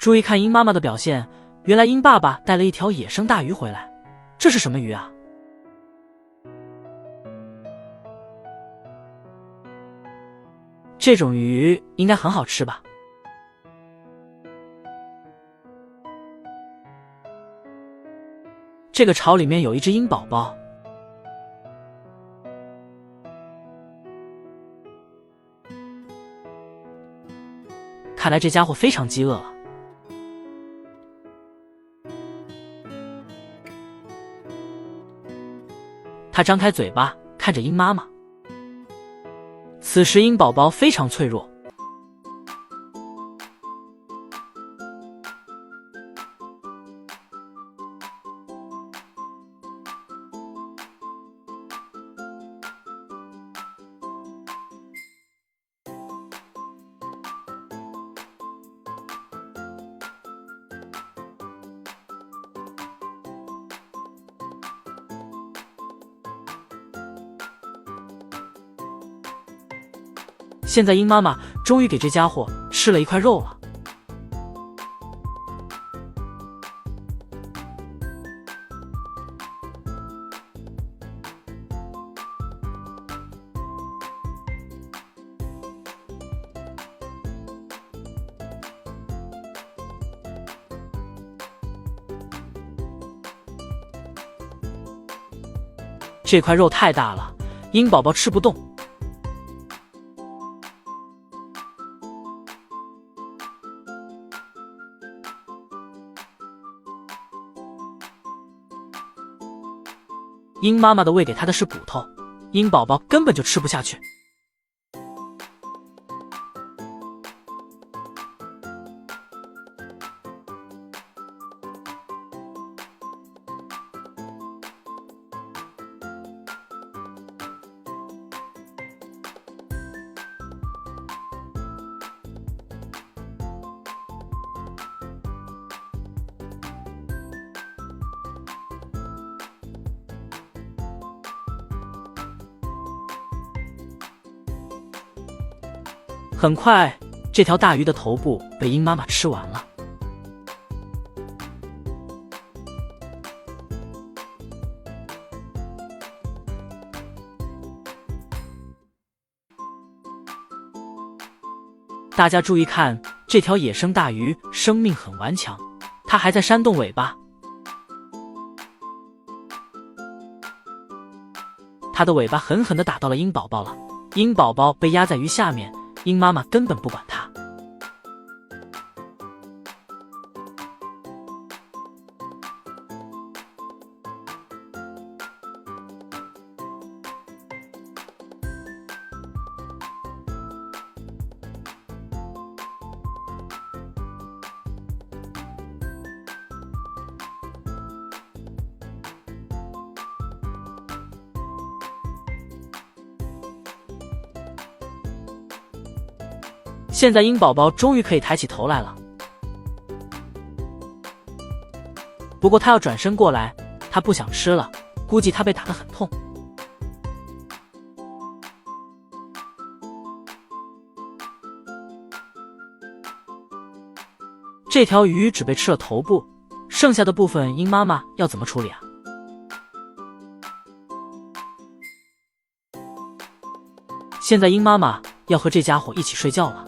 注意看鹰妈妈的表现，原来鹰爸爸带了一条野生大鱼回来，这是什么鱼啊？这种鱼应该很好吃吧？这个巢里面有一只鹰宝宝，看来这家伙非常饥饿了。他张开嘴巴看着鹰妈妈。此时鹰宝宝非常脆弱，现在鹰妈妈终于给这家伙吃了一块肉了。这块肉太大了，鹰宝宝吃不动。鹰妈妈的喂给它的是骨头，鹰宝宝根本就吃不下去。很快，这条大鱼的头部被鹰妈妈吃完了。大家注意看，这条野生大鱼生命很顽强，它还在扇动尾巴。它的尾巴狠狠地打到了鹰宝宝了，鹰宝宝被压在鱼下面。鹰妈妈根本不管它。现在鹰宝宝终于可以抬起头来了，不过它要转身过来，它不想吃了，估计它被打得很痛。这条鱼只被吃了头部，剩下的部分鹰妈妈要怎么处理啊？现在鹰妈妈要和这家伙一起睡觉了。